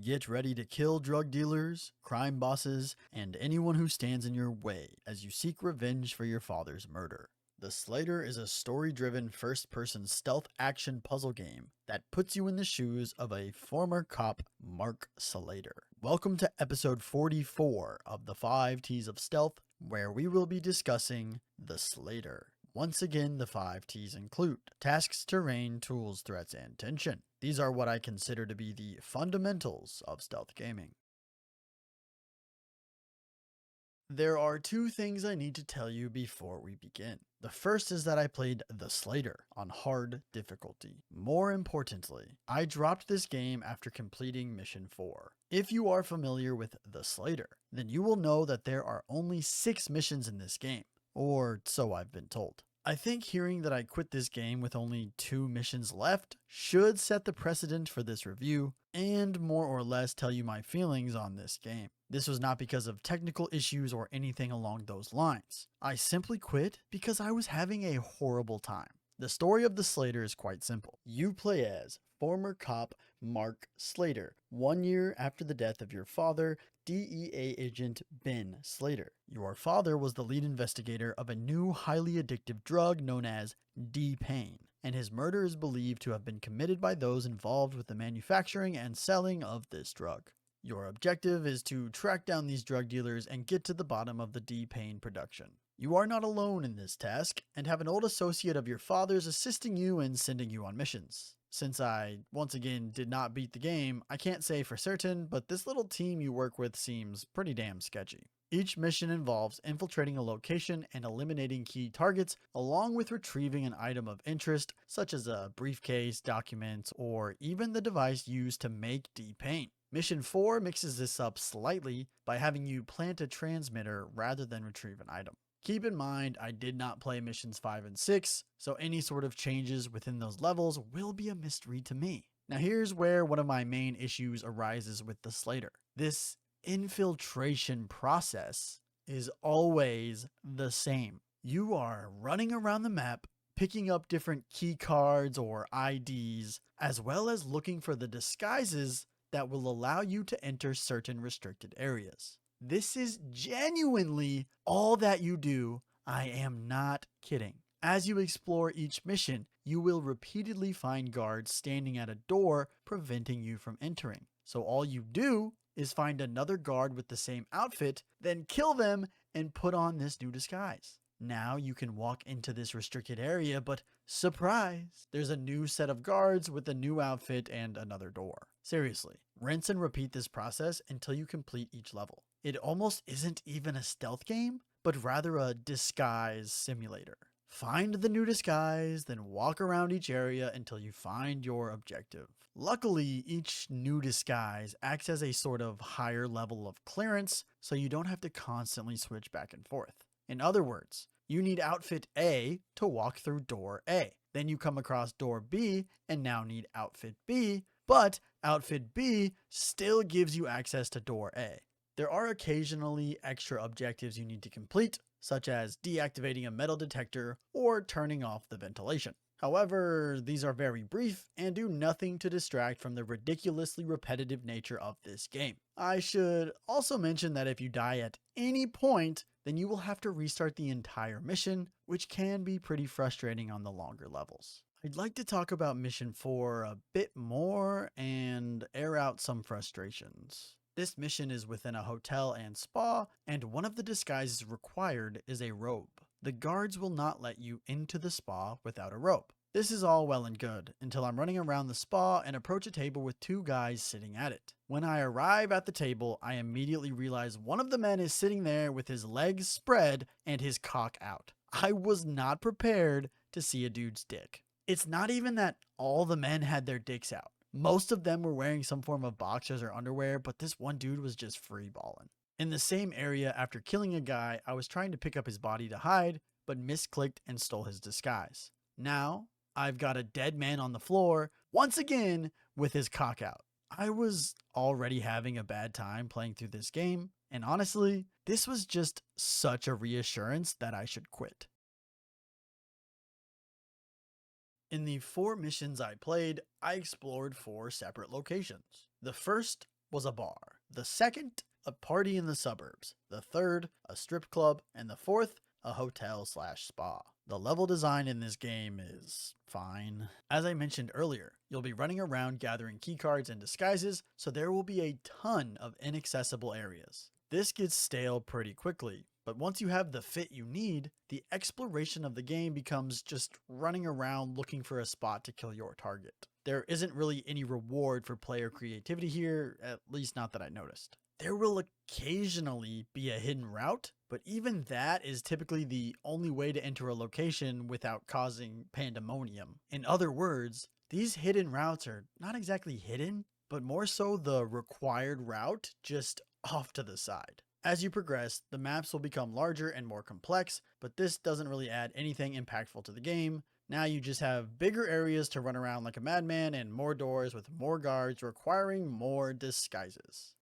Get ready to kill drug dealers, crime bosses, and anyone who stands in your way as you seek revenge for your father's murder. The Slater is a story-driven first-person stealth action puzzle game that puts you in the shoes of a former cop, Mark Slater. Welcome to episode 44 of the 5 T's of Stealth, where we will be discussing The Slater. Once again, the 5 T's include tasks, terrain, tools, threats, and tension. These are what I consider to be the fundamentals of stealth gaming. There are 2 things I need to tell you before we begin. The first is that I played The Slater on hard difficulty. More importantly, I dropped this game after completing Mission 4. If you are familiar with The Slater, then you will know that there are only 6 missions in this game, or so I've been told. I think hearing that I quit this game with only 2 missions left should set the precedent for this review, and more or less tell you my feelings on this game. This was not because of technical issues or anything along those lines. I simply quit because I was having a horrible time. The story of The Slater is quite simple. You play as former cop Mark Slater, 1 year after the death of your father, DEA agent Ben Slater. Your father was the lead investigator of a new highly addictive drug known as D-Pain, and his murder is believed to have been committed by those involved with the manufacturing and selling of this drug. Your objective is to track down these drug dealers and get to the bottom of the D-Pain production. You are not alone in this task, and have an old associate of your father's assisting you and sending you on missions. Since I, once again, did not beat the game, I can't say for certain, but this little team you work with seems pretty damn sketchy. Each mission involves infiltrating a location and eliminating key targets, along with retrieving an item of interest, such as a briefcase, documents, or even the device used to make D-Pain. Mission 4 mixes this up slightly by having you plant a transmitter rather than retrieve an item. Keep in mind, I did not play missions 5 and 6, so any sort of changes within those levels will be a mystery to me. Now here's where one of my main issues arises with the Slater. This infiltration process is always the same. You are running around the map, picking up different key cards or IDs, as well as looking for the disguises that will allow you to enter certain restricted areas. This is genuinely all that you do. I am not kidding. As you explore each mission, you will repeatedly find guards standing at a door preventing you from entering. So all you do is find another guard with the same outfit, then kill them and put on this new disguise. Now you can walk into this restricted area, but surprise, there's a new set of guards with a new outfit and another door. Seriously, rinse and repeat this process until you complete each level. It almost isn't even a stealth game, but rather a disguise simulator. Find the new disguise, then walk around each area until you find your objective. Luckily, each new disguise acts as a sort of higher level of clearance, so you don't have to constantly switch back and forth. In other words, you need outfit A to walk through door A. Then you come across door B and now need outfit B, but outfit B still gives you access to door A. There are occasionally extra objectives you need to complete, such as deactivating a metal detector or turning off the ventilation. However, these are very brief and do nothing to distract from the ridiculously repetitive nature of this game. I should also mention that if you die at any point, then you will have to restart the entire mission, which can be pretty frustrating on the longer levels. I'd like to talk about Mission 4 a bit more and air out some frustrations. This mission is within a hotel and spa, and one of the disguises required is a robe. The guards will not let you into the spa without a robe. This is all well and good, until I'm running around the spa and approach a table with 2 guys sitting at it. When I arrive at the table, I immediately realize one of the men is sitting there with his legs spread and his cock out. I was not prepared to see a dude's dick. It's not even that all the men had their dicks out. Most of them were wearing some form of boxers or underwear, but this one dude was just free balling. In the same area, after killing a guy, I was trying to pick up his body to hide, but misclicked and stole his disguise. Now, I've got a dead man on the floor, once again, with his cock out. I was already having a bad time playing through this game, and honestly, this was just such a reassurance that I should quit. In the 4 missions I played, I explored 4 separate locations. The first was a bar. The second, a party in the suburbs. The third, a strip club. And the fourth, a hotel/spa. The level design in this game is fine. As I mentioned earlier, you'll be running around gathering keycards and disguises, so there will be a ton of inaccessible areas. This gets stale pretty quickly, but once you have the fit you need, the exploration of the game becomes just running around looking for a spot to kill your target. There isn't really any reward for player creativity here, at least not that I noticed. There will occasionally be a hidden route, but even that is typically the only way to enter a location without causing pandemonium. In other words, these hidden routes are not exactly hidden, but more so the required route just off to the side. As you progress, the maps will become larger and more complex, but this doesn't really add anything impactful to the game. Now you just have bigger areas to run around like a madman and more doors with more guards requiring more disguises.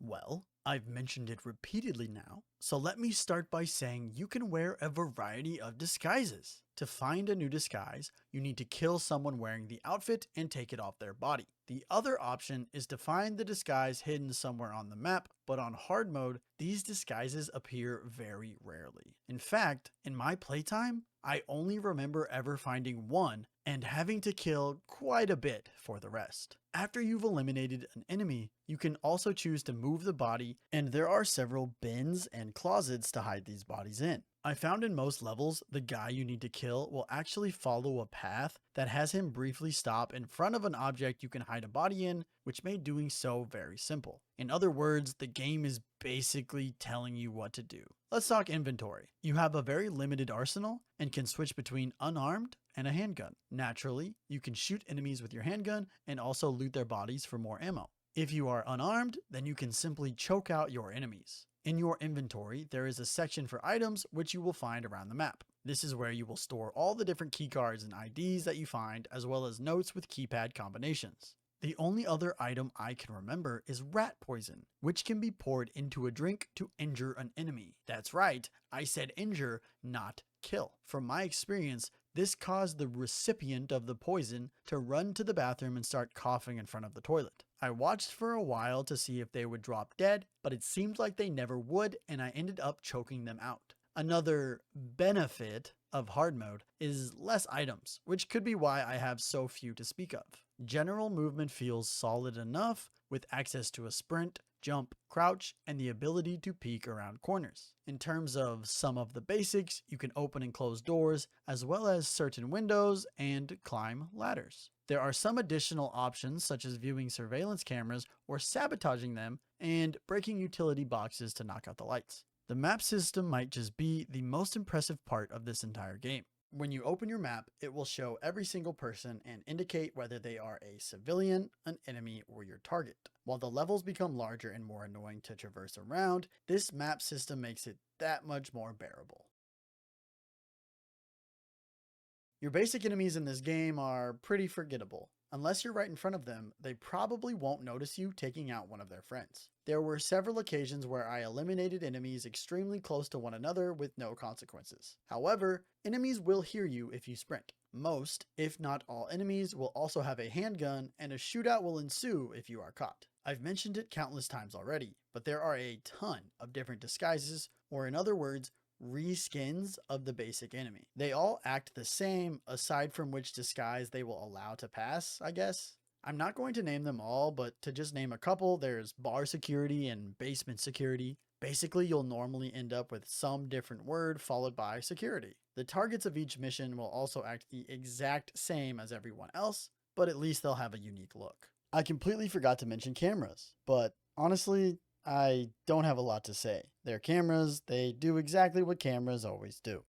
Well, I've mentioned it repeatedly now, so let me start by saying you can wear a variety of disguises. To find a new disguise, you need to kill someone wearing the outfit and take it off their body. The other option is to find the disguise hidden somewhere on the map, but on hard mode, these disguises appear very rarely. In fact, in my playtime, I only remember ever finding one and having to kill quite a bit for the rest. After you've eliminated an enemy, you can also choose to move the body, and there are several bins and closets to hide these bodies in. I found in most levels, the guy you need to kill will actually follow a path that has him briefly stop in front of an object you can hide a body in, which made doing so very simple. In other words, the game is basically telling you what to do. Let's talk inventory. You have a very limited arsenal and can switch between unarmed and a handgun. Naturally, you can shoot enemies with your handgun and also loot their bodies for more ammo. If you are unarmed, then you can simply choke out your enemies. In your inventory, there is a section for items which you will find around the map. This is where you will store all the different keycards and IDs that you find, as well as notes with keypad combinations. The only other item I can remember is rat poison, which can be poured into a drink to injure an enemy. That's right, I said injure, not kill. From my experience, this caused the recipient of the poison to run to the bathroom and start coughing in front of the toilet. I watched for a while to see if they would drop dead, but it seemed like they never would, and I ended up choking them out. Another benefit of hard mode is less items, which could be why I have so few to speak of. General movement feels solid enough with access to a sprint, jump, crouch, and the ability to peek around corners. In terms of some of the basics, you can open and close doors, as well as certain windows and climb ladders. There are some additional options such as viewing surveillance cameras or sabotaging them and breaking utility boxes to knock out the lights. The map system might just be the most impressive part of this entire game. When you open your map, it will show every single person and indicate whether they are a civilian, an enemy, or your target. While the levels become larger and more annoying to traverse around, this map system makes it that much more bearable. Your basic enemies in this game are pretty forgettable. Unless you're right in front of them, they probably won't notice you taking out one of their friends. There were several occasions where I eliminated enemies extremely close to one another with no consequences. However, enemies will hear you if you sprint. Most, if not all enemies, will also have a handgun, and a shootout will ensue if you are caught. I've mentioned it countless times already, but there are a ton of different disguises, or in other words, reskins of the basic enemy. They all act the same aside from which disguise they will allow to pass, I guess. I'm not going to name them all, but to just name a couple, there's bar security and basement security. Basically, you'll normally end up with some different word followed by security. The targets of each mission will also act the exact same as everyone else, but at least they'll have a unique look. I completely forgot to mention cameras, but honestly, I don't have a lot to say. They're cameras, they do exactly what cameras always do.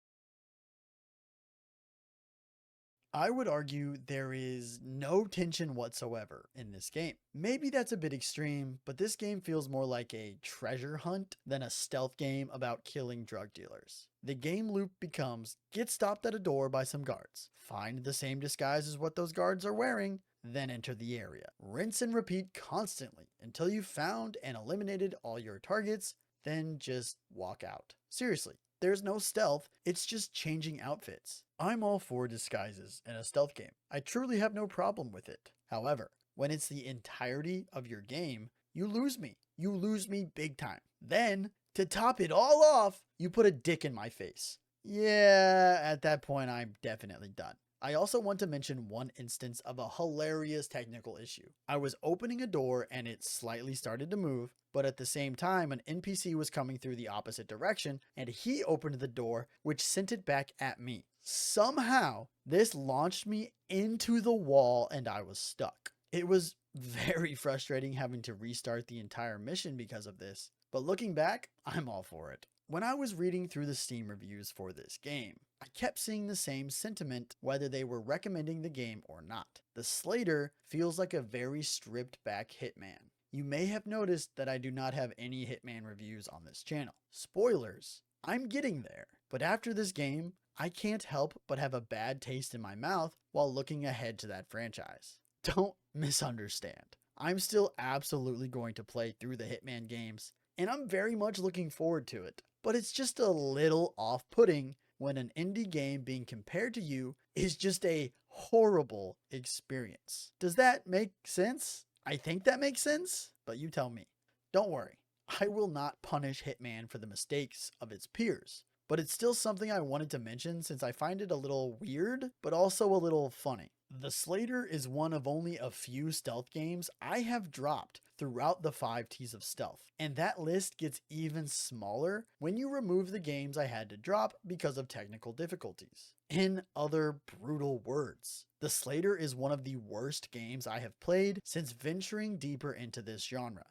I would argue there is no tension whatsoever in this game. Maybe that's a bit extreme, but this game feels more like a treasure hunt than a stealth game about killing drug dealers. The game loop becomes get stopped at a door by some guards, find the same disguise as what those guards are wearing, then enter the area. Rinse and repeat constantly until you've found and eliminated all your targets, then just walk out. Seriously, there's no stealth, it's just changing outfits. I'm all for disguises in a stealth game. I truly have no problem with it. However, when it's the entirety of your game, you lose me. You lose me big time. Then, to top it all off, you put a dick in my face. Yeah, at that point, I'm definitely done. I also want to mention one instance of a hilarious technical issue. I was opening a door and it slightly started to move, but at the same time, an NPC was coming through the opposite direction and he opened the door, which sent it back at me. Somehow, this launched me into the wall and I was stuck. It was very frustrating having to restart the entire mission because of this, but looking back, I'm all for it. When I was reading through the Steam reviews for this game, I kept seeing the same sentiment whether they were recommending the game or not. The Slater feels like a very stripped back Hitman. You may have noticed that I do not have any Hitman reviews on this channel. Spoilers, I'm getting there. But after this game, I can't help but have a bad taste in my mouth while looking ahead to that franchise. Don't misunderstand. I'm still absolutely going to play through the Hitman games, and I'm very much looking forward to it. But it's just a little off-putting when an indie game being compared to you is just a horrible experience. Does that make sense? I think that makes sense, but you tell me. Don't worry, I will not punish Hitman for the mistakes of its peers, but it's still something I wanted to mention since I find it a little weird, but also a little funny. The Slater is one of only a few stealth games I have dropped throughout the 5 T's of stealth, and that list gets even smaller when you remove the games I had to drop because of technical difficulties. In other brutal words, the Slater is one of the worst games I have played since venturing deeper into this genre.